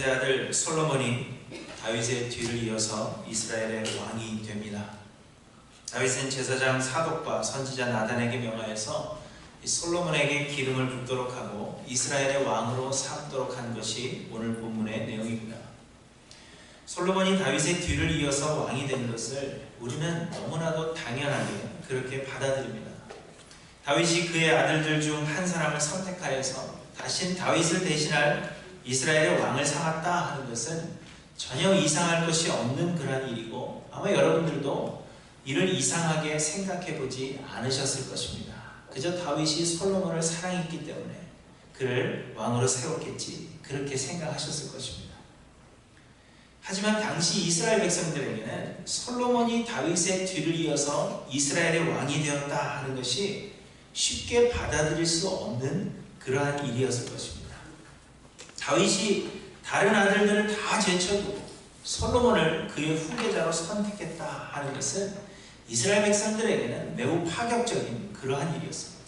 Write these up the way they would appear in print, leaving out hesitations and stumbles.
다윗의 아들 솔로몬이 다윗의 뒤를 이어서 이스라엘의 왕이 됩니다. 다윗은 제사장 사독과 선지자 나단에게 명하여서 솔로몬에게 기름을 붓도록 하고 이스라엘의 왕으로 삼도록 한 것이 오늘 본문의 내용입니다. 솔로몬이 다윗의 뒤를 이어서 왕이 된 것을 우리는 너무나도 당연하게 그렇게 받아들입니다. 다윗이 그의 아들들 중 한 사람을 선택하여서 다신 다윗을 대신할 이스라엘의 왕을 삼았다 하는 것은 전혀 이상할 것이 없는 그러한 일이고, 아마 여러분들도 이를 이상하게 생각해 보지 않으셨을 것입니다. 그저 다윗이 솔로몬을 사랑했기 때문에 그를 왕으로 세웠겠지, 그렇게 생각하셨을 것입니다. 하지만 당시 이스라엘 백성들에게는 솔로몬이 다윗의 뒤를 이어서 이스라엘의 왕이 되었다 하는 것이 쉽게 받아들일 수 없는 그러한 일이었을 것입니다. 다윗이 다른 아들들을 다 제쳐두고 솔로몬을 그의 후계자로 선택했다 하는 것은 이스라엘 백성들에게는 매우 파격적인 그러한 일이었습니다.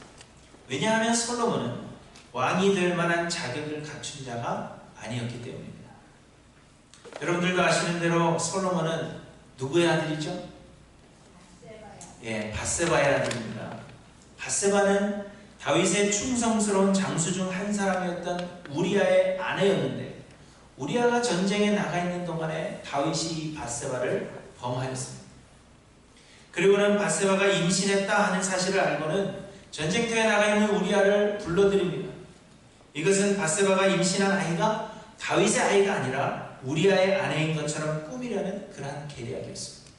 왜냐하면 솔로몬은 왕이 될 만한 자격을 갖춘 자가 아니었기 때문입니다. 여러분들도 아시는 대로 솔로몬은 누구의 아들이죠? 밧세바의 아들입니다. 밧세바는 다윗의 충성스러운 장수 중 한 사람이었던 우리아의 아내였는데, 우리아가 전쟁에 나가 있는 동안에 다윗이 이 밧세바를 범하였습니다. 그리고는 밧세바가 임신했다 하는 사실을 알고는 전쟁터에 나가 있는 우리아를 불러들입니다. 이것은 밧세바가 임신한 아이가 다윗의 아이가 아니라 우리아의 아내인 것처럼 꾸미려는 그러한 계략이었습니다.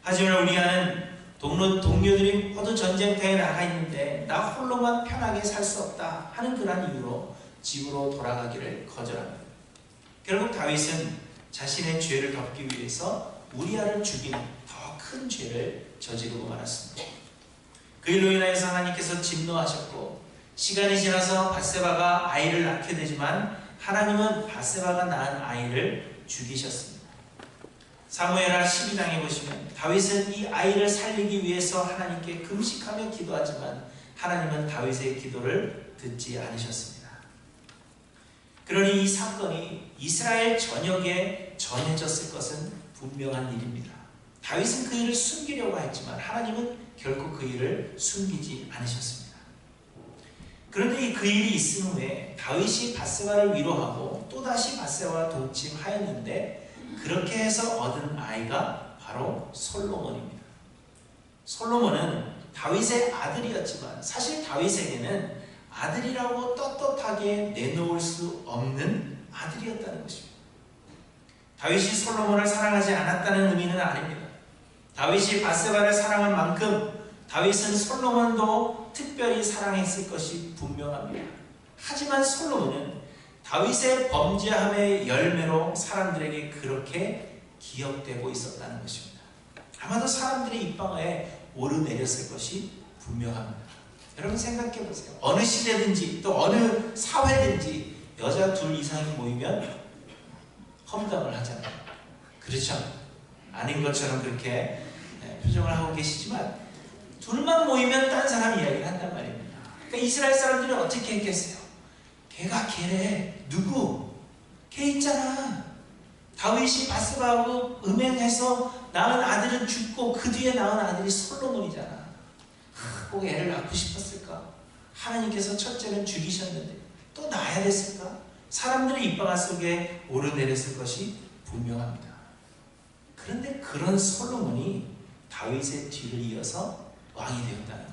하지만 우리아는 동료들이 모두 전쟁터에 나가 있는데 나 홀로만 편하게 살 수 없다 하는 그러한 이유로 집으로 돌아가기를 거절합니다. 결국 다윗은 자신의 죄를 덮기 위해서 우리아를 죽이는 더 큰 죄를 저지르고 말았습니다. 그 일로 인하여서 하나님께서 진노하셨고, 시간이 지나서 밧세바가 아이를 낳게 되지만 하나님은 밧세바가 낳은 아이를 죽이셨습니다. 사무엘하 12장에 보시면 다윗은 이 아이를 살리기 위해서 하나님께 금식하며 기도하지만 하나님은 다윗의 기도를 듣지 않으셨습니다. 그러니 이 사건이 이스라엘 전역에 전해졌을 것은 분명한 일입니다. 다윗은 그 일을 숨기려고 했지만 하나님은 결코 그 일을 숨기지 않으셨습니다. 그런데 그 일이 있은 후에 다윗이 밧세바를 위로하고 또다시 밧세바와 동침하였는데, 그렇게 해서 얻은 아이가 바로 솔로몬입니다. 솔로몬은 다윗의 아들이었지만 사실 다윗에게는 아들이라고 떳떳하게 내놓을 수 없는 아들이었다는 것입니다. 다윗이 솔로몬을 사랑하지 않았다는 의미는 아닙니다. 다윗이 밧세바를 사랑한 만큼 다윗은 솔로몬도 특별히 사랑했을 것이 분명합니다. 하지만 솔로몬은 다윗의 범죄함의 열매로 사람들에게 그렇게 기억되고 있었다는 것입니다. 아마도 사람들의 입방아에 오르내렸을 것이 분명합니다. 여러분 생각해 보세요. 어느 시대든지 또 어느 사회든지 여자 둘 이상이 모이면 험담을 하잖아요. 그렇죠? 아닌 것처럼 그렇게 표정을 하고 계시지만 둘만 모이면 딴 사람 이야기를 한단 말입니다. 그러니까 이스라엘 사람들이 어떻게 했겠어요? 걔가 걔래. 누구? 걔 있잖아. 다윗이 밧세바하고 음행해서 낳은 아들은 죽고 그 뒤에 낳은 아들이 솔로몬이잖아. 꼭 애를 낳고 싶었을까? 하나님께서 첫째는 죽이셨는데 또 낳아야 됐을까? 사람들의 입방아 속에 오르내렸을 것이 분명합니다. 그런데 그런 솔로몬이 다윗의 뒤를 이어서 왕이 되었다는 겁니다.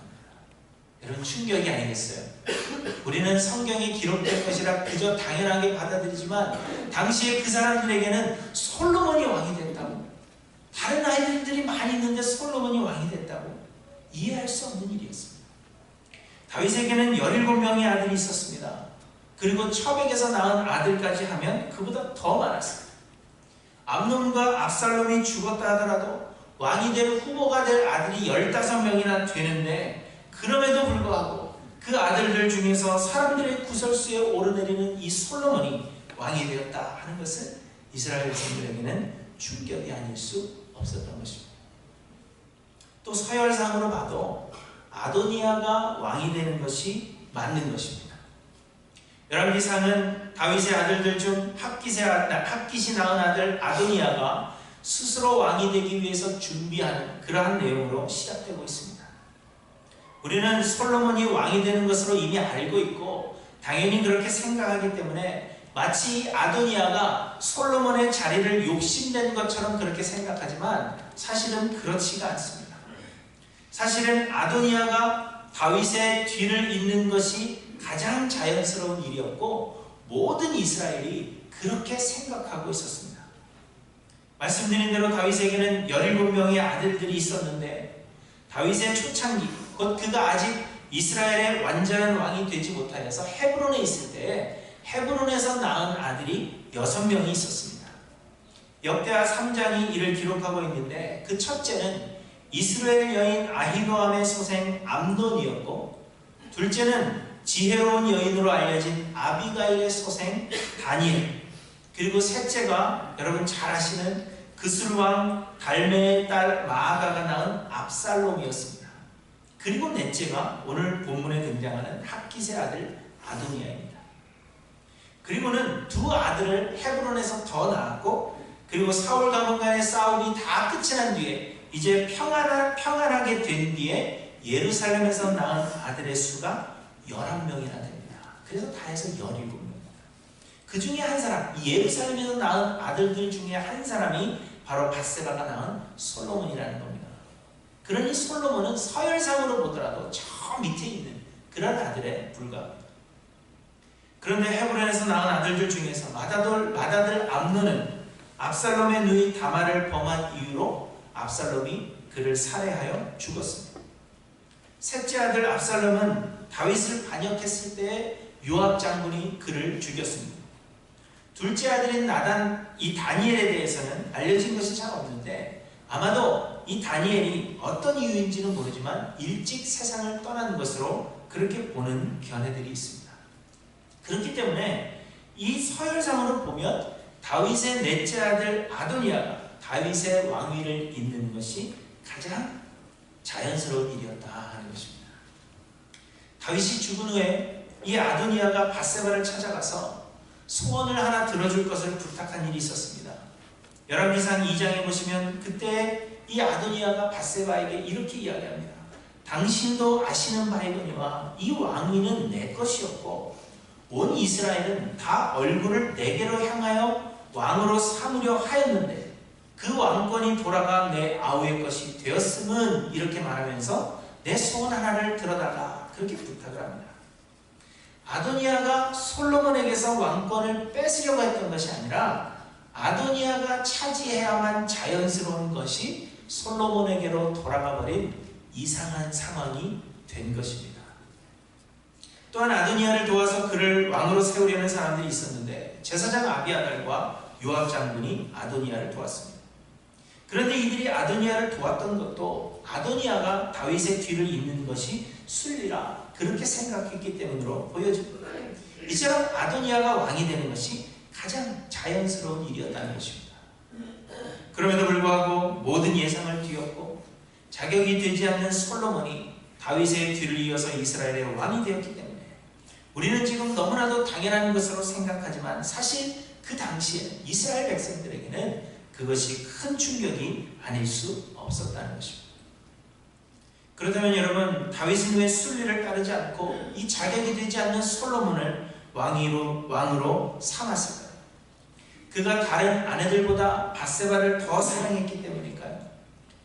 여러분 충격이 아니겠어요? 우리는 성경에 기록된 것이라 그저 당연하게 받아들이지만 당시에 그 사람들에게는 솔로몬이 왕이 됐다고, 다른 아이들이 많이 있는데 솔로몬이 왕이 됐다고 이해할 수 없는 일이었습니다. 다윗에게는 17명의 아들이 있었습니다. 그리고 첩에게서 낳은 아들까지 하면 그보다 더 많았습니다. 암논과 압살롬이 죽었다 하더라도 왕이 될 후보가 될 아들이 15명이나 되는데, 그럼에도 불구하고 그 아들들 중에서 사람들의 구설수에 오르내리는 이 솔로몬이 왕이 되었다 하는 것은 이스라엘 백성들에게는 충격이 아닐 수 없었던 것입니다. 또 서열상으로 봐도 아도니아가 왕이 되는 것이 맞는 것입니다. 열왕기상은 다윗의 아들들 중 핫깃이 낳은 아들 아도니아가 스스로 왕이 되기 위해서 준비하는 그러한 내용으로 시작되고 있습니다. 우리는 솔로몬이 왕이 되는 것으로 이미 알고 있고 당연히 그렇게 생각하기 때문에 마치 아도니아가 솔로몬의 자리를 욕심낸 것처럼 그렇게 생각하지만 사실은 그렇지가 않습니다. 사실은 아도니아가 다윗의 뒤를 잇는 것이 가장 자연스러운 일이었고 모든 이스라엘이 그렇게 생각하고 있었습니다. 말씀드린 대로 다윗에게는 17명의 아들들이 있었는데 다윗의 초창기, 곧 그가 아직 이스라엘의 완전한 왕이 되지 못하여서 헤브론에 있을 때 헤브론에서 낳은 아들이 6명이 있었습니다. 역대하 3장이 이를 기록하고 있는데 그 첫째는 이스라엘 여인 아히노암의 소생 암논이었고 둘째는 지혜로운 여인으로 알려진 아비가일의 소생 다니엘, 그리고 셋째가 여러분 잘 아시는 그술왕 달메의 딸 마아가가 낳은 압살롬이었습니다. 그리고 넷째가 오늘 본문에 등장하는 핫깃의 아들 아도니아입니다. 그리고는 두 아들을 헤브론에서 더 낳았고 그리고 사울 가문간의 싸움이 다 끝이 난 뒤에 이제 평안하게 된 뒤에 예루살렘에서 낳은 아들의 수가 11명이나 됩니다. 그래서 다 해서 17명. 그 중에 한 사람, 예루살렘에서 낳은 아들들 중에 한 사람이 바로 밧세바가 낳은 솔로몬이라는 겁니다. 그러니 솔로몬은 서열상으로 보더라도 저 밑에 있는 그런 아들에 불과합니다. 그런데 헤브론에서 낳은 아들들 중에서 맏아들 암논은 압살롬의 누이 다말을 범한 이유로 압살롬이 그를 살해하여 죽었습니다. 셋째 아들 압살롬은 다윗을 반역했을 때 요압 장군이 그를 죽였습니다. 둘째 아들인 나단, 이 다니엘에 대해서는 알려진 것이 잘 없는데 아마도 이 다니엘이 어떤 이유인지는 모르지만 일찍 세상을 떠난 것으로 그렇게 보는 견해들이 있습니다. 그렇기 때문에 이 서열상으로 보면 다윗의 넷째 아들 아도니아가 다윗의 왕위를 잇는 것이 가장 자연스러운 일이었다 하는 것입니다. 다윗이 죽은 후에 이 아도니아가 밧세바를 찾아가서 소원을 하나 들어줄 것을 부탁한 일이 있었습니다. 열왕기상 2장에 보시면 그때 이 아도니아가 밧세바에게 이렇게 이야기합니다. 당신도 아시는 바이거니와 이 왕위는 내 것이었고 온 이스라엘은 다 얼굴을 내게로 향하여 왕으로 삼으려 하였는데 그 왕권이 돌아가 내 아우의 것이 되었음은 이렇게 말하면서 내 소원 하나를 들어달라 그렇게 부탁을 합니다. 아도니아가 솔로몬에게서 왕권을 뺏으려고 했던 것이 아니라 아도니아가 차지해야만 자연스러운 것이 솔로몬에게로 돌아가 버린 이상한 상황이 된 것입니다. 또한 아도니아를 도와서 그를 왕으로 세우려는 사람들이 있었는데 제사장 아비아달과 요압 장군이 아도니아를 도왔습니다. 그런데 이들이 아도니아를 도왔던 것도 아도니아가 다윗의 뒤를 잇는 것이 순리라 그렇게 생각했기 때문으로 보여집니다. 이처럼 아도니아가 왕이 되는 것이 가장 자연스러운 일이었다는 것입니다. 그럼에도 불구하고 모든 예상을 뒤엎고 자격이 되지 않는 솔로몬이 다윗의 뒤를 이어서 이스라엘의 왕이 되었기 때문에 우리는 지금 너무나도 당연한 것으로 생각하지만 사실 그 당시에 이스라엘 백성들에게는 그것이 큰 충격이 아닐 수 없었다는 것입니다. 그렇다면 여러분 다윗은 왜 순리를 따르지 않고 이 자격이 되지 않는 솔로몬을 왕으로 삼았을까요? 그가 다른 아내들보다 밧세바를 더 사랑했기 때문일까요?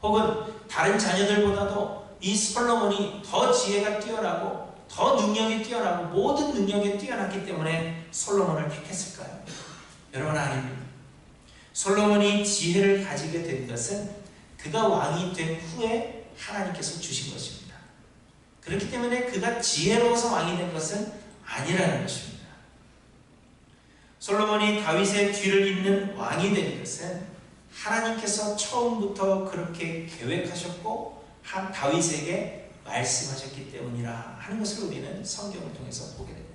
혹은 다른 자녀들보다도 이 솔로몬이 더 지혜가 뛰어나고 더 능력이 뛰어나고 모든 능력이 뛰어났기 때문에 솔로몬을 택했을까요? 여러분 아닙니다. 솔로몬이 지혜를 가지게 된 것은 그가 왕이 된 후에 하나님께서 주신 것입니다. 그렇기 때문에 그가 지혜로워서 왕이 된 것은 아니라는 것입니다. 솔로몬이 다윗의 뒤를 잇는 왕이 된 것은 하나님께서 처음부터 그렇게 계획하셨고 다윗에게 말씀하셨기 때문이라 하는 것을 우리는 성경을 통해서 보게 됩니다.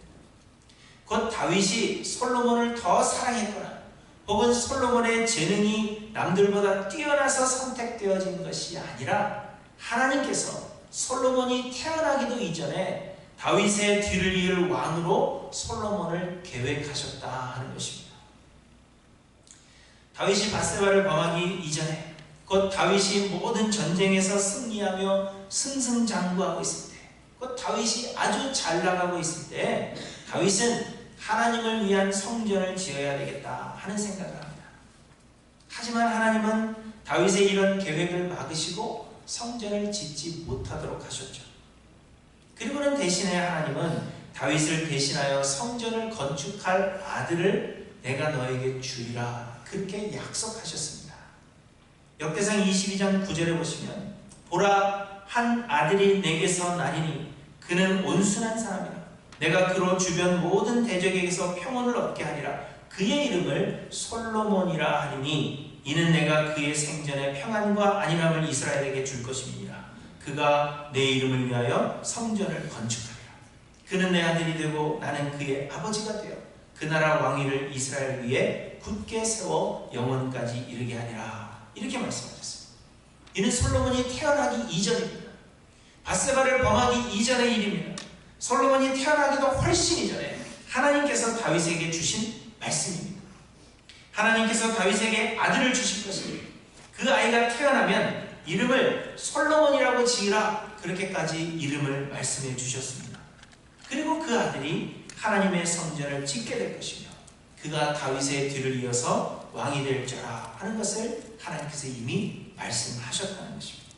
곧 다윗이 솔로몬을 더 사랑했거나 혹은 솔로몬의 재능이 남들보다 뛰어나서 선택되어진 것이 아니라 하나님께서 솔로몬이 태어나기도 이전에 다윗의 뒤를 이을 왕으로 솔로몬을 계획하셨다 하는 것입니다. 다윗이 밧세바를 범하기 이전에, 곧 다윗이 모든 전쟁에서 승리하며 승승장구하고 있을 때, 곧 다윗이 아주 잘 나가고 있을 때 다윗은 하나님을 위한 성전을 지어야 되겠다 하는 생각을 합니다. 하지만 하나님은 다윗의 이런 계획을 막으시고 성전을 짓지 못하도록 하셨죠. 그리고는 대신에 하나님은 다윗을 대신하여 성전을 건축할 아들을 내가 너에게 주리라 그렇게 약속하셨습니다. 역대상 22장 9절에 보시면 보라 한 아들이 내게서 나리니 그는 온순한 사람이라. 내가 그로 주변 모든 대적에게서 평온을 얻게 하리라. 그의 이름을 솔로몬이라 하리니 이는 내가 그의 생전에 평안과 안일함을 이스라엘에게 줄 것임이니라. 그가 내 이름을 위하여 성전을 건축하리라. 그는 내 아들이 되고 나는 그의 아버지가 되어 그 나라 왕위를 이스라엘 위에 굳게 세워 영원까지 이르게 하리라. 이렇게 말씀하셨습니다. 이는 솔로몬이 태어나기 이전입니다. 밧세바를 범하기 이전의 일입니다. 솔로몬이 태어나기도 훨씬 이전에 하나님께서 다윗에게 주신 말씀입니다. 하나님께서 다윗에게 아들을 주실 것입니다. 그 아이가 태어나면 이름을 솔로몬이라고 지으라 그렇게까지 이름을 말씀해 주셨습니다. 그리고 그 아들이 하나님의 성전을 짓게 될 것이며 그가 다윗의 뒤를 이어서 왕이 될 자라 하는 것을 하나님께서 이미 말씀하셨다는 것입니다.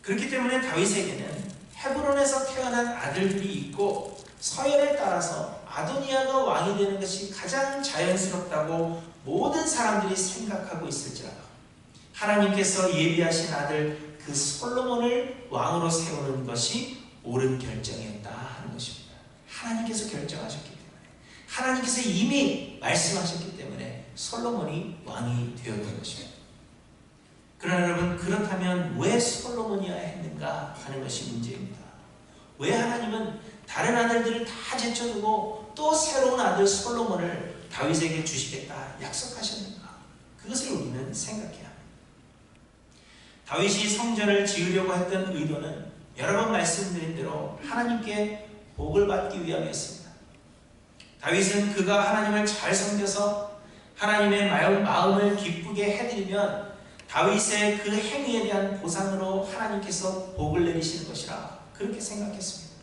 그렇기 때문에 다윗에게는 헤브론에서 태어난 아들들이 있고 서열에 따라서 아도니아가 왕이 되는 것이 가장 자연스럽다고 모든 사람들이 생각하고 있을지라도 하나님께서 예비하신 아들 그 솔로몬을 왕으로 세우는 것이 옳은 결정이었다 하는 것입니다. 하나님께서 결정하셨기 때문에, 하나님께서 이미 말씀하셨기 때문에 솔로몬이 왕이 되었던 것입니다. 그러나 여러분, 그렇다면 왜 솔로몬이어야 했는가 하는 것이 문제입니다. 왜 하나님은 다른 아들들을 다 제쳐두고 또 새로운 아들 솔로몬을 다윗에게 주시겠다 약속하셨는가? 그것을 우리는 생각해야 합니다. 다윗이 성전을 지으려고 했던 의도는 여러 번 말씀드린 대로 하나님께 복을 받기 위함이었습니다. 다윗은 그가 하나님을 잘 섬겨서 하나님의 마음을 기쁘게 해드리면 다윗의 그 행위에 대한 보상으로 하나님께서 복을 내리시는 것이라 그렇게 생각했습니다.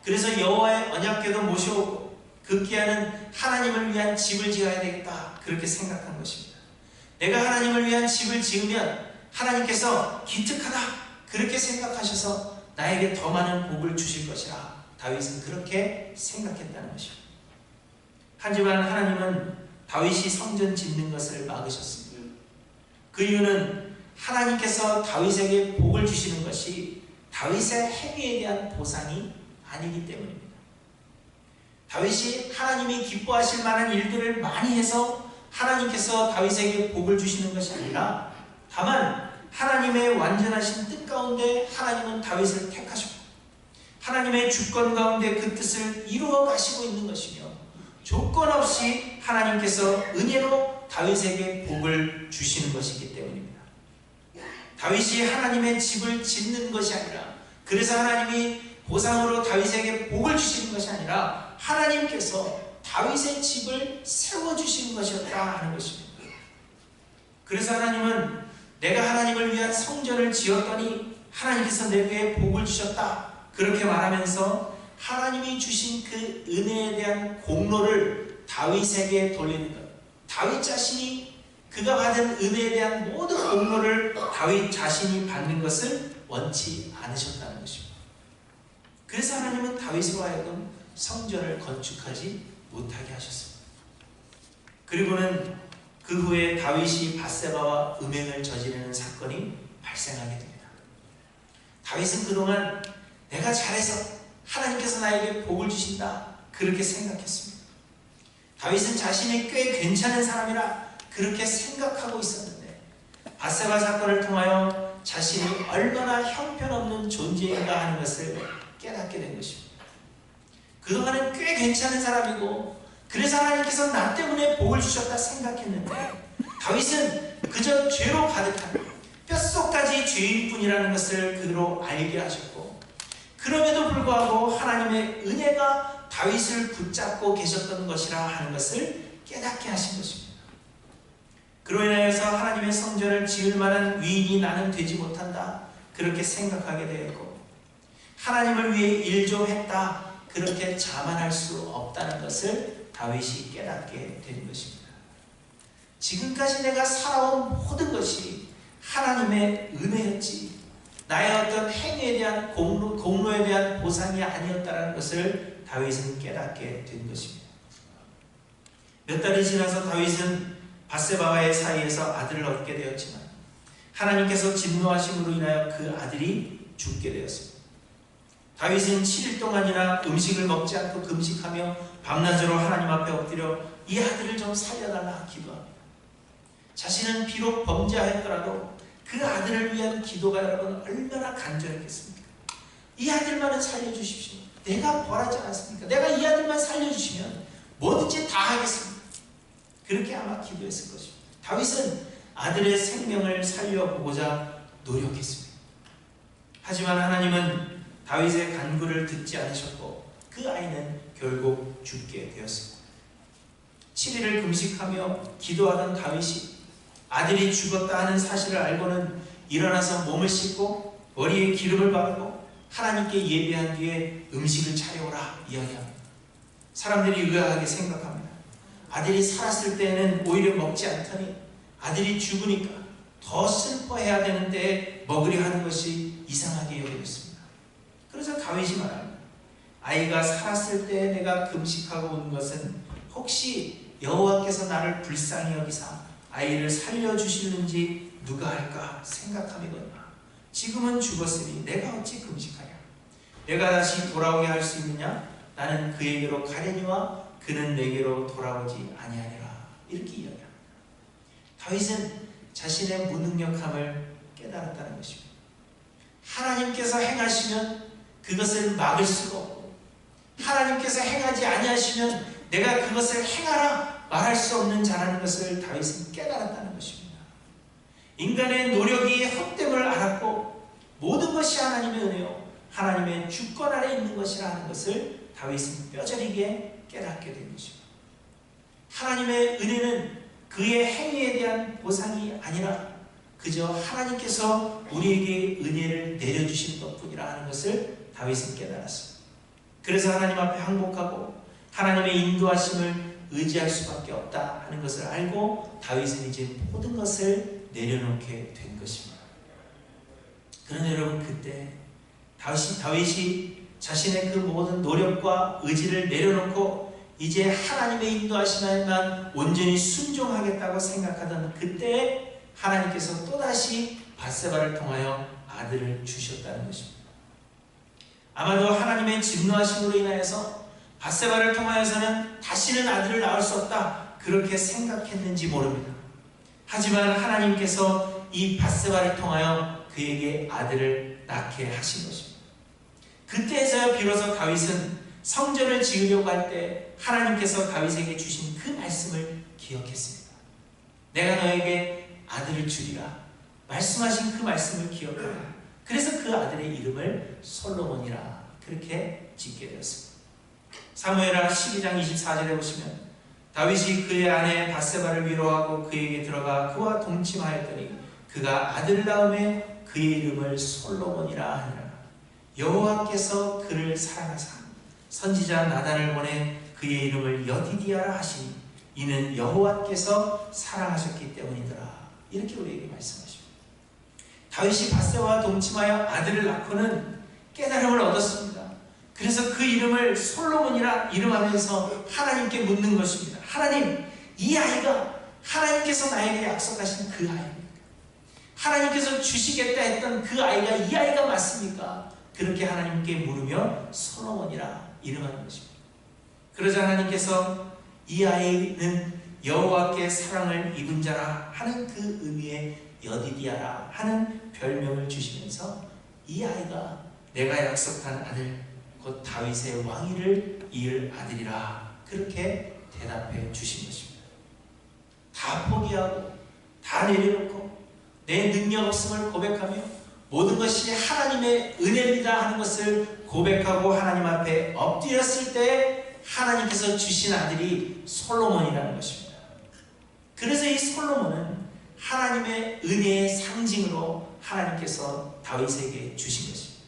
그래서 여호와의 언약궤도 모셔오고 급기야는 하나님을 위한 집을 지어야 되겠다 그렇게 생각한 것입니다. 내가 하나님을 위한 집을 지으면 하나님께서 기특하다 그렇게 생각하셔서 나에게 더 많은 복을 주실 것이라 다윗은 그렇게 생각했다는 것입니다. 하지만 하나님은 다윗이 성전 짓는 것을 막으셨습니다. 그 이유는 하나님께서 다윗에게 복을 주시는 것이 다윗의 행위에 대한 보상이 아니기 때문입니다. 다윗이 하나님이 기뻐하실 만한 일들을 많이 해서 하나님께서 다윗에게 복을 주시는 것이 아니라 다만 하나님의 완전하신 뜻 가운데 하나님은 다윗을 택하셨고 하나님의 주권 가운데 그 뜻을 이루어 가시고 있는 것이며 조건 없이 하나님께서 은혜로 다윗에게 복을 주시는 것이기 때문입니다. 다윗이 하나님의 집을 짓는 것이 아니라 그래서 하나님이 보상으로 다윗에게 복을 주시는 것이 아니라 하나님께서 다윗의 집을 세워주시는 것이었다 하는 것입니다. 그래서 하나님은 내가 하나님을 위한 성전을 지었더니 하나님께서 내게 복을 주셨다 그렇게 말하면서 하나님이 주신 그 은혜에 대한 공로를 다윗에게 돌리는 것, 다윗 자신이 그가 받은 은혜에 대한 모든 공로를 다윗 자신이 받는 것을 원치 않으셨다는 것입니다. 그래서 하나님은 다윗으로 하여금 성전을 건축하지 못하게 하셨습니다. 그리고는 그 후에 다윗이 밧세바와 음행을 저지르는 사건이 발생하게 됩니다. 다윗은 그동안 내가 잘해서 하나님께서 나에게 복을 주신다 그렇게 생각했습니다. 다윗은 자신이 꽤 괜찮은 사람이라 그렇게 생각하고 있었는데 밧세바 사건을 통하여 자신이 얼마나 형편없는 존재인가 하는 것을 깨닫게 된 것입니다. 그동안은 꽤 괜찮은 사람이고 그래서 하나님께서 나 때문에 복을 주셨다 생각했는데 다윗은 그저 죄로 가득한 뼛속까지 죄인 뿐이라는 것을 그로 알게 하셨고 그럼에도 불구하고 하나님의 은혜가 다윗을 붙잡고 계셨던 것이라 하는 것을 깨닫게 하신 것입니다. 그로 인하여서 하나님의 성전을 지을 만한 위인이 나는 되지 못한다, 그렇게 생각하게 되었고, 하나님을 위해 일 좀 했다, 그렇게 자만할 수 없다는 것을 다윗이 깨닫게 된 것입니다. 지금까지 내가 살아온 모든 것이 하나님의 은혜였지, 나의 어떤 행위에 대한 공로에 대한 보상이 아니었다는 것을 다윗은 깨닫게 된 것입니다. 몇 달이 지나서 다윗은 밧세바와의 사이에서 아들을 얻게 되었지만 하나님께서 진노하심으로 인하여 그 아들이 죽게 되었습니다. 다윗은 7일 동안이나 음식을 먹지 않고 금식하며 밤낮으로 하나님 앞에 엎드려 이 아들을 좀 살려달라 기도합니다. 자신은 비록 범죄하였더라도 그 아들을 위한 기도가 여러분 얼마나 간절했겠습니까? 이 아들만은 살려주십시오. 내가 벌하지 않았습니까? 내가 이 아들만 살려주시면 뭐든지 다 하겠습니다. 그렇게 아마 기도했을 것입니다. 다윗은 아들의 생명을 살려보고자 노력했습니다. 하지만 하나님은 다윗의 간구를 듣지 않으셨고 그 아이는 결국 죽게 되었습니다. 7일을 금식하며 기도하던 다윗이 아들이 죽었다 하는 사실을 알고는 일어나서 몸을 씻고 머리에 기름을 바르고 하나님께 예배한 뒤에 음식을 차려오라 이야기합니다. 사람들이 의아하게 생각합니다. 아들이 살았을 때에는 오히려 먹지 않더니 아들이 죽으니까 더 슬퍼해야 되는데 먹으려 하는 것이 이상하게 여겨졌습니다. 그래서 다윗이 말합니다. 아이가 살았을 때 내가 금식하고 온 것은 혹시 여호와께서 나를 불쌍히 여기사 아이를 살려주실는지 누가 할까 생각함이거니와 지금은 죽었으니 내가 어찌 금식하랴. 내가 다시 돌아오게 할 수 있느냐. 나는 그에게로 가려니와 그는 내게로 돌아오지 아니하리라. 이렇게 이야기합니다. 다윗은 자신의 무능력함을 깨달았다는 것입니다. 하나님께서 행하시면 그것을 막을 수가 없고 하나님께서 행하지 아니하시면 내가 그것을 행하라 말할 수 없는 자라는 것을 다윗은 깨달았다는 것입니다. 인간의 노력이 헛됨을 알았고 모든 것이 하나님의 은혜요 하나님의 주권 아래 있는 것이라 하는 것을 다윗은 뼈저리게 깨닫게 된 것입니다. 하나님의 은혜는 그의 행위에 대한 보상이 아니라 그저 하나님께서 우리에게 은혜를 내려주신 것뿐이라 하는 것을 다윗은 깨달았습니다. 그래서 하나님 앞에 항복하고 하나님의 인도하심을 의지할 수밖에 없다 하는 것을 알고 다윗은 이제 모든 것을 내려놓게 된 것입니다. 그런데 여러분 그때 다윗이 자신의 그 모든 노력과 의지를 내려놓고 이제 하나님의 인도하심에만 온전히 순종하겠다고 생각하던 그때 하나님께서 또다시 밧세바를 통하여 아들을 주셨다는 것입니다. 아마도 하나님의 진노하심으로 인하여서 밧세바를 통하여서는 다시는 아들을 낳을 수 없다 그렇게 생각했는지 모릅니다. 하지만 하나님께서 이 밧세바를 통하여 그에게 아들을 낳게 하신 것입니다. 그때에서야 비로소 다윗은 성전을 지으려고 할 때 하나님께서 다윗에게 주신 그 말씀을 기억했습니다. 내가 너에게 아들을 주리라 말씀하신 그 말씀을 기억하라. 그래서 그 아들의 이름을 솔로몬이라 그렇게 짓게 되었습니다. 사무엘하 12장 24절에 보시면 다윗이 그의 아내 밧세바를 위로하고 그에게 들어가 그와 동침하였더니 그가 아들을 낳음에 그의 이름을 솔로몬이라 하니라. 여호와께서 그를 사랑하사 선지자 나단을 보내 그의 이름을 여디디아라 하시니 이는 여호와께서 사랑하셨기 때문이더라. 이렇게 우리에게 말씀하십니다. 다윗이 밧세바와 동침하여 아들을 낳고는 깨달음을 얻었습니다. 그래서 그 이름을 솔로몬이라 이름하면서 하나님께 묻는 것입니다. 하나님, 이 아이가 하나님께서 나에게 약속하신 그 아이입니까? 하나님께서 주시겠다 했던 그 아이가 이 아이가 맞습니까? 그렇게 하나님께 물으며 솔로몬이라 이름하는 것입니다. 그러자 하나님께서 이 아이는 여호와께 사랑을 입은 자라 하는 그 의미의 여디디아라 하는 별명을 주시면서 이 아이가 내가 약속한 아들 곧 다윗의 왕위를 이을 아들이라 그렇게 대답해 주신 것입니다. 다 포기하고 다 내려놓고 내 능력 없음을 고백하며 모든 것이 하나님의 은혜입니다 하는 것을 고백하고 하나님 앞에 엎드렸을 때 하나님께서 주신 아들이 솔로몬이라는 것입니다. 그래서 이 솔로몬은 하나님의 은혜의 상징으로 하나님께서 다윗에게 주신 것입니다.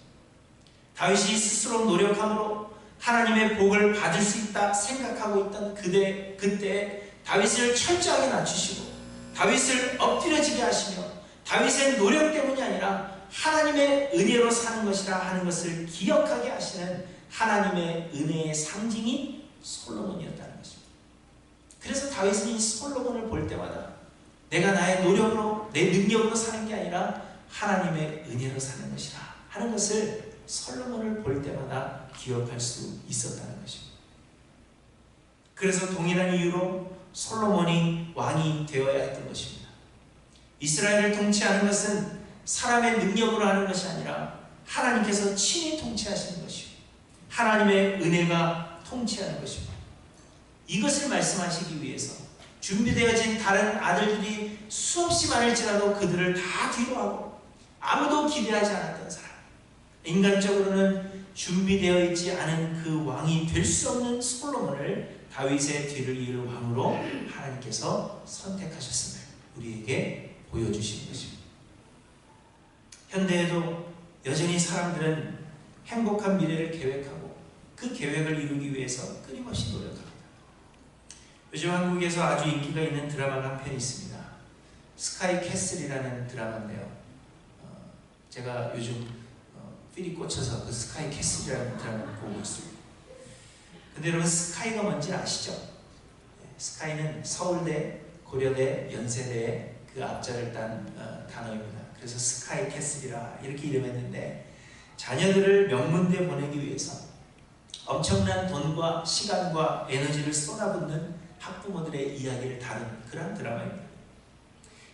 다윗이 스스로 노력함으로 하나님의 복을 받을 수 있다 생각하고 있던 그때 다윗을 철저하게 낮추시고 다윗을 엎드려지게 하시며 다윗의 노력 때문이 아니라 하나님의 은혜로 사는 것이라 하는 것을 기억하게 하시는 하나님의 은혜의 상징이 솔로몬이었다는 것입니다. 그래서 다윗은 이 솔로몬을 볼 때마다 내가 나의 노력으로 내 능력으로 사는 게 아니라 하나님의 은혜로 사는 것이라 하는 것을 솔로몬을 볼 때마다 기억할 수 있었다는 것입니다. 그래서 동일한 이유로 솔로몬이 왕이 되어야 했던 것입니다. 이스라엘을 통치하는 것은 사람의 능력으로 하는 것이 아니라 하나님께서 친히 통치하시는 것이고 하나님의 은혜가 통치하는 것입니다. 이것을 말씀하시기 위해서 준비되어진 다른 아들들이 수없이 많을지라도 그들을 다 뒤로하고 아무도 기대하지 않았던 사람, 인간적으로는 준비되어 있지 않은 그 왕이 될 수 없는 솔로몬을 다윗의 뒤를 이을 왕으로 하나님께서 선택하셨음을 우리에게 보여주신 것입니다. 현대에도 여전히 사람들은 행복한 미래를 계획하고 그 계획을 이루기 위해서 끊임없이 노력합니다. 요즘 한국에서 아주 인기가 있는 드라마가 한 편 있습니다. 스카이 캐슬이라는 드라마인데요. 제가 요즘 필이 꽂혀서 그 스카이 캐슬이라는 드라마를 보고 있습니다. 근데 여러분 스카이가 뭔지 아시죠? 스카이는 서울대, 고려대, 연세대의 그 앞자를 딴 단어입니다. 그래서 스카이 캐슬이라 이렇게 이름했는데 자녀들을 명문대 보내기 위해서 엄청난 돈과 시간과 에너지를 쏟아붓는 학부모들의 이야기를 다룬 그런 드라마입니다.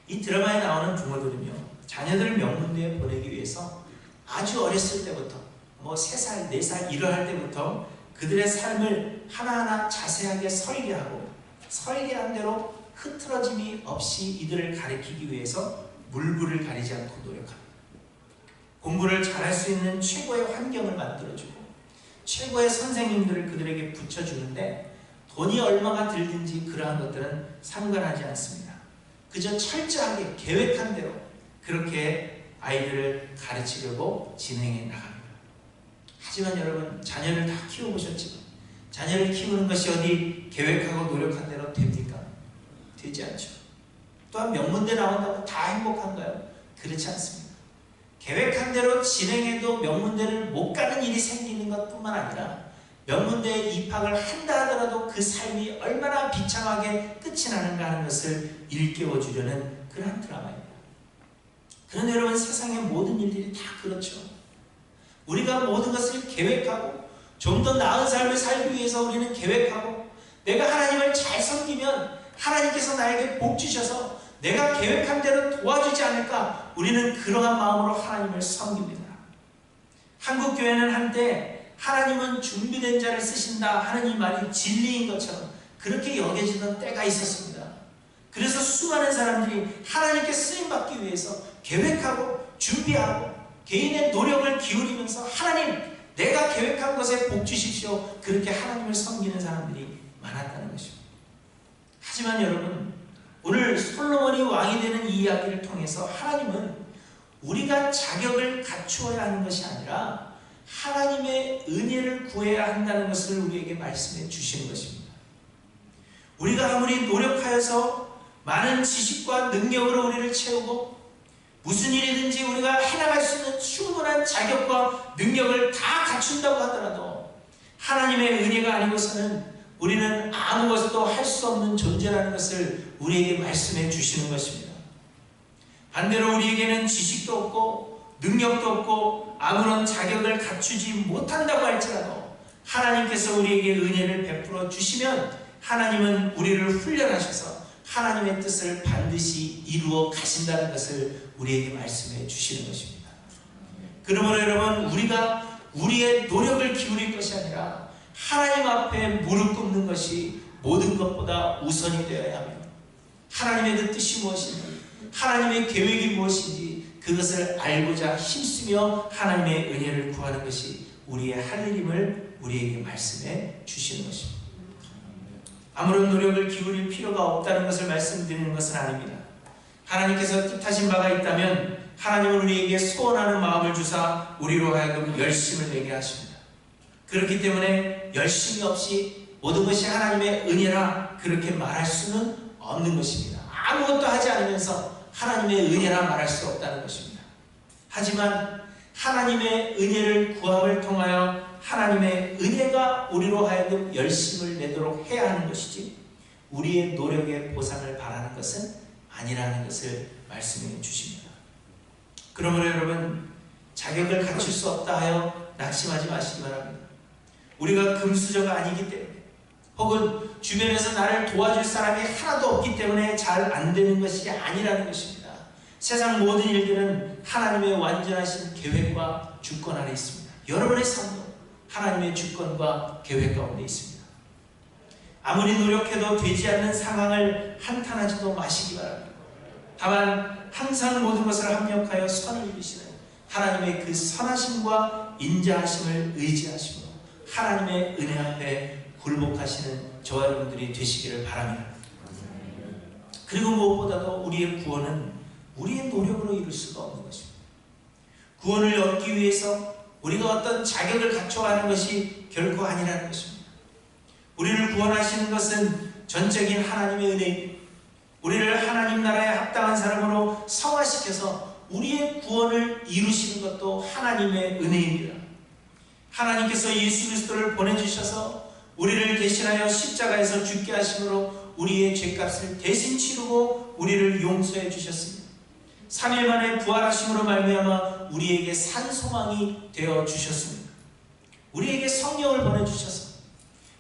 이 드라마에 나오는 부모들은요, 자녀들을 명문대에 보내기 위해서 아주 어렸을 때부터 3살, 4살 일어날 때부터 그들의 삶을 하나하나 자세하게 설계하고 설계한 대로 흐트러짐이 없이 이들을 가르치기 위해서 물불을 가리지 않고 노력합니다. 공부를 잘할 수 있는 최고의 환경을 만들어주고 최고의 선생님들을 그들에게 붙여주는데 돈이 얼마가 들든지 그러한 것들은 상관하지 않습니다. 그저 철저하게 계획한 대로 그렇게 아이들을 가르치려고 진행해 나갑니다. 하지만 여러분 자녀를 다 키워보셨지만 자녀를 키우는 것이 어디 계획하고 노력한 대로 됩니까? 되지 않죠. 또한 명문대 나온다고 다 행복한가요? 그렇지 않습니다. 계획한 대로 진행해도 명문대를 못 가는 일이 생기는 것뿐만 아니라 명문대에 입학을 한다 하더라도 그 삶이 얼마나 비참하게 끝이 나는가 하는 것을 일깨워 주려는 그러한 드라마입니다. 그런데 여러분 세상의 모든 일들이 다 그렇죠. 우리가 모든 것을 계획하고 좀 더 나은 삶을 살기 위해서 우리는 계획하고 내가 하나님을 잘 섬기면 하나님께서 나에게 복 주셔서 내가 계획한 대로 도와주지 않을까 우리는 그러한 마음으로 하나님을 섬깁니다. 한국교회는 한때 하나님은 준비된 자를 쓰신다 하는 이 말이 진리인 것처럼 그렇게 여겨지던 때가 있었습니다. 그래서 수많은 사람들이 하나님께 쓰임받기 위해서 계획하고 준비하고 개인의 노력을 기울이면서 하나님 내가 계획한 것에 복 주십시오 그렇게 하나님을 섬기는 사람들이 많았다는 것입니다. 하지만 여러분 오늘 솔로몬이 왕이 되는 이 이야기를 통해서 하나님은 우리가 자격을 갖추어야 하는 것이 아니라 하나님의 은혜를 구해야 한다는 것을 우리에게 말씀해 주시는 것입니다. 우리가 아무리 노력하여서 많은 지식과 능력으로 우리를 채우고 무슨 일이든지 우리가 해나갈 수 있는 충분한 자격과 능력을 다 갖춘다고 하더라도 하나님의 은혜가 아니고서는 우리는 아무것도 할 수 없는 존재라는 것을 우리에게 말씀해 주시는 것입니다. 반대로 우리에게는 지식도 없고 능력도 없고 아무런 자격을 갖추지 못한다고 할지라도 하나님께서 우리에게 은혜를 베풀어 주시면 하나님은 우리를 훈련하셔서 하나님의 뜻을 반드시 이루어 가신다는 것을 우리에게 말씀해 주시는 것입니다. 그러므로 여러분 우리가 우리의 노력을 기울일 것이 아니라 하나님 앞에 무릎 꿇는 것이 모든 것보다 우선이 되어야 하며 하나님의 그 뜻이 무엇인지 하나님의 계획이 무엇인지 그것을 알고자 힘쓰며 하나님의 은혜를 구하는 것이 우리의 할 일임을 우리에게 말씀해 주시는 것입니다. 아무런 노력을 기울일 필요가 없다는 것을 말씀드리는 것은 아닙니다. 하나님께서 뜻하신 바가 있다면 하나님은 우리에게 소원하는 마음을 주사 우리로 하여금 열심을 내게 하십니다. 그렇기 때문에 열심이 없이 모든 것이 하나님의 은혜라 그렇게 말할 수는 없는 것입니다. 아무것도 하지 않으면서 하나님의 은혜라 말할 수 없다는 것입니다. 하지만 하나님의 은혜를 구함을 통하여 하나님의 은혜가 우리로 하여금 열심을 내도록 해야 하는 것이지 우리의 노력의 보상을 바라는 것은 아니라는 것을 말씀해 주십니다. 그러므로 여러분, 자격을 갖출 수 없다 하여 낙심하지 마시기 바랍니다. 우리가 금수저가 아니기 때문에 혹은 주변에서 나를 도와줄 사람이 하나도 없기 때문에 잘 안 되는 것이 아니라는 것입니다. 세상 모든 일들은 하나님의 완전하신 계획과 주권 안에 있습니다. 여러분의 삶도 하나님의 주권과 계획 가운데 있습니다. 아무리 노력해도 되지 않는 상황을 한탄하지도 마시기 바랍니다. 다만 항상 모든 것을 합력하여 선을 이루시는 하나님의 그 선하심과 인자하심을 의지하시고 하나님의 은혜 앞에 굴복하시는 저와 여러분들이 되시기를 바랍니다. 그리고 무엇보다도 우리의 구원은 우리의 노력으로 이룰 수가 없는 것입니다. 구원을 얻기 위해서 우리가 어떤 자격을 갖춰야 하는 것이 결코 아니라는 것입니다. 우리를 구원하시는 것은 전적인 하나님의 은혜입니다. 우리를 하나님 나라에 합당한 사람으로 성화시켜서 우리의 구원을 이루시는 것도 하나님의 은혜입니다. 하나님께서 예수 그리스도를 보내주셔서 우리를 대신하여 십자가에서 죽게 하심으로 우리의 죄값을 대신 치르고 우리를 용서해 주셨습니다. 3일 만에 부활하심으로 말미암아 우리에게 산 소망이 되어 주셨습니다. 우리에게 성령을 보내주셔서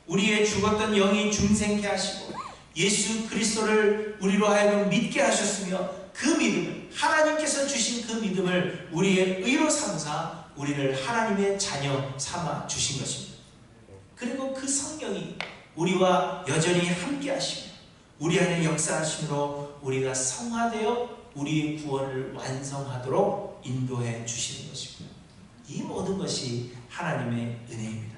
우리의 죽었던 영이 중생케 하시고 예수 그리스도를 우리로 하여금 믿게 하셨으며 그 믿음을 하나님께서 주신 그 믿음을 우리의 의로 삼사 우리를 하나님의 자녀 삼아 주신 것입니다. 그리고 그 성령이 우리와 여전히 함께 하시며 우리 안에 역사하심으로 우리가 성화되어 우리의 구원을 완성하도록 인도해 주시는 것입니다. 이 모든 것이 하나님의 은혜입니다.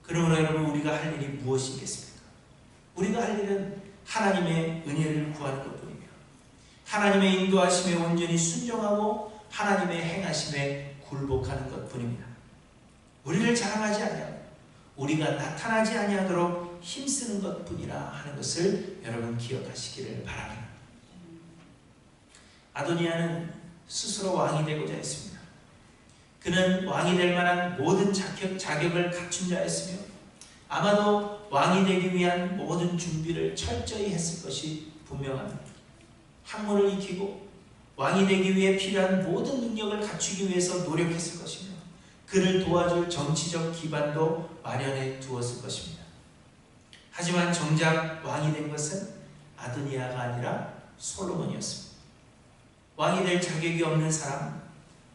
그러므로 여러분, 우리가 할 일이 무엇이겠습니까? 우리가 할 일은 하나님의 은혜를 구하는 것뿐입니다. 하나님의 인도하심에 온전히 순종하고 하나님의 행하심에 굴복하는 것뿐입니다. 우리를 자랑하지 아니하고 우리가 나타나지 아니하도록 힘쓰는 것뿐이라 하는 것을 여러분 기억하시기를 바랍니다. 아도니아는 스스로 왕이 되고자 했습니다. 그는 왕이 될 만한 모든 자격을 갖춘 자였으며 아마도 왕이 되기 위한 모든 준비를 철저히 했을 것이 분명합니다. 학문을 익히고 왕이 되기 위해 필요한 모든 능력을 갖추기 위해서 노력했을 것이며 그를 도와줄 정치적 기반도 마련해 두었을 것입니다. 하지만 정작 왕이 된 것은 아도니아가 아니라 솔로몬이었습니다. 왕이 될 자격이 없는 사람,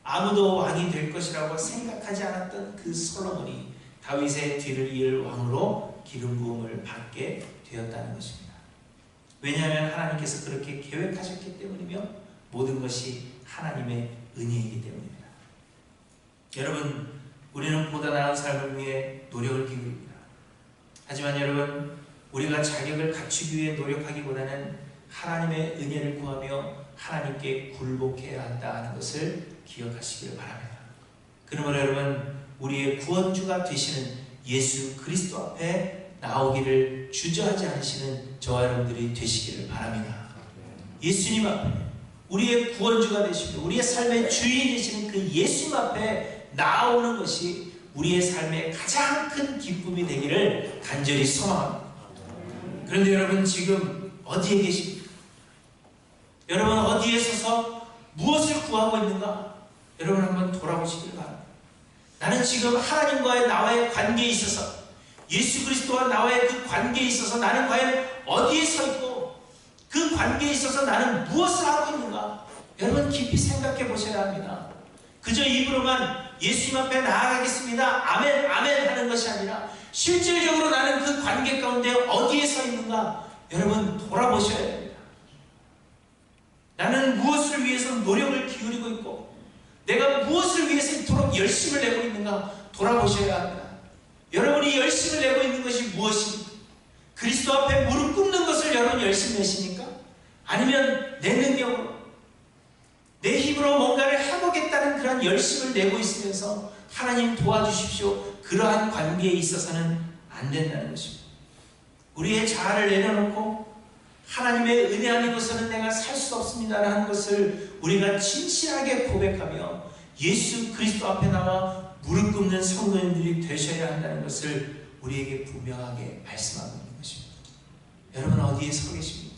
아무도 왕이 될 것이라고 생각하지 않았던 그 솔로몬이 다윗의 뒤를 이을 왕으로 기름 부음을 받게 되었다는 것입니다. 왜냐하면 하나님께서 그렇게 계획하셨기 때문이며 모든 것이 하나님의 은혜이기 때문입니다. 여러분, 우리는 보다 나은 삶을 위해 노력을 기울입니다. 하지만 여러분, 우리가 자격을 갖추기 위해 노력하기보다는 하나님의 은혜를 구하며 하나님께 굴복해야 한다는 것을 기억하시기를 바랍니다. 그러므로 여러분, 우리의 구원주가 되시는 예수 그리스도 앞에 나오기를 주저하지 않으시는 저와 여러분들이 되시기를 바랍니다. 예수님 앞에 우리의 구원주가 되시고 우리의 삶의 주인이 되시는 그 예수님 앞에 나오는 것이 우리의 삶의 가장 큰 기쁨이 되기를 간절히 소망합니다. 그런데 여러분, 지금 어디에 계십니까? 여러분, 어디에 서서 무엇을 구하고 있는가? 여러분, 한번 돌아보시길 바랍니다. 나는 지금 하나님과의 나와의 관계에 있어서, 예수 그리스도와 나와의 그 관계에 있어서 나는 과연 어디에 서 있고 그 관계에 있어서 나는 무엇을 하고 있는가? 여러분, 깊이 생각해 보셔야 합니다. 그저 입으로만 예수님 앞에 나아가겠습니다, 아멘 아멘 하는 것이 아니라 실질적으로 나는 그 관계 가운데 어디에 서 있는가? 여러분, 돌아보셔야 됩니다. 나는 무엇을 위해서 노력을 기울이고 내가 무엇을 위해서 이토록 열심을 내고 있는가 돌아보셔야 합니다. 여러분이 열심을 내고 있는 것이 무엇입니까? 그리스도 앞에 무릎 꿇는 것을 여러분 열심히 내십니까? 아니면 내 능력으로, 내 힘으로 뭔가를 해보겠다는 그런 열심을 내고 있으면서 하나님 도와주십시오, 그러한 관계에 있어서는 안 된다는 것입니다. 우리의 자아를 내려놓고 하나님의 은혜 아니고서는 내가 살 수 없습니다라는 것을 우리가 진실하게 고백하며 예수 그리스도 앞에 나와 무릎 꿇는 성도님들이 되셔야 한다는 것을 우리에게 분명하게 말씀하고 있는 것입니다. 여러분 어디에 서 계십니까?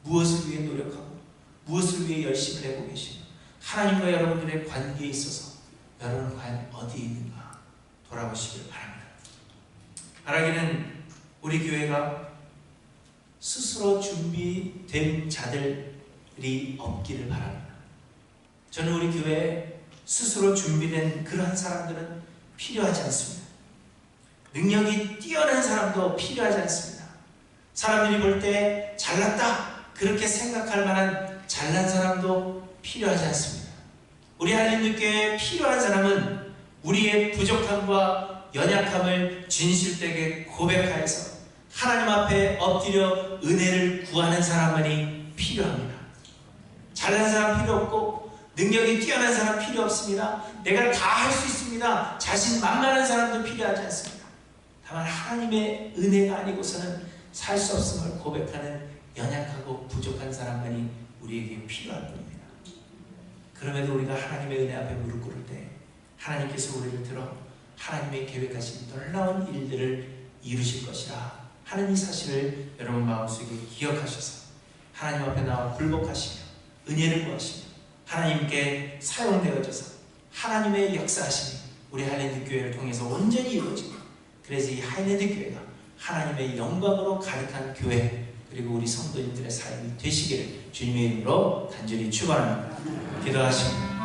무엇을 위해 노력하고 무엇을 위해 열심히 내고 계시나? 하나님과 여러분들의 관계에 있어서 여러분은 과연 어디에 있는가 돌아보시길 바랍니다. 바라기는 우리 교회가 스스로 준비된 자들이 없기를 바랍니다. 저는 우리 교회에 스스로 준비된 그러한 사람들은 필요하지 않습니다. 능력이 뛰어난 사람도 필요하지 않습니다. 사람들이 볼 때 잘났다 그렇게 생각할 만한 잘난 사람도 필요하지 않습니다. 우리 한림교회에 필요한 사람은 우리의 부족함과 연약함을 진실되게 고백하여서 하나님 앞에 엎드려 은혜를 구하는 사람만이 필요합니다. 잘난 사람 필요 없고 능력이 뛰어난 사람 필요 없습니다. 내가 다 할 수 있습니다. 자신 만만한 사람도 필요하지 않습니다. 다만 하나님의 은혜가 아니고서는 살 수 없음을 고백하는 연약하고 부족한 사람만이 우리에게 필요할 뿐입니다. 그럼에도 우리가 하나님의 은혜 앞에 무릎 꿇을 때 하나님께서 우리를 들어 하나님의 계획하신 놀라운 일들을 이루실 것이라 하는 이 사실을 여러분 마음속에 기억하셔서 하나님 앞에 나와 굴복하시며 은혜를 구하시며 하나님께 사용되어져서 하나님의 역사하심이 우리 하이랜드 교회를 통해서 온전히 이루어지고, 그래서 이 하이랜드 교회가 하나님의 영광으로 가득한 교회, 그리고 우리 성도님들의 삶이 되시기를 주님의 이름으로 간절히 축원합니다. 기도하십니다.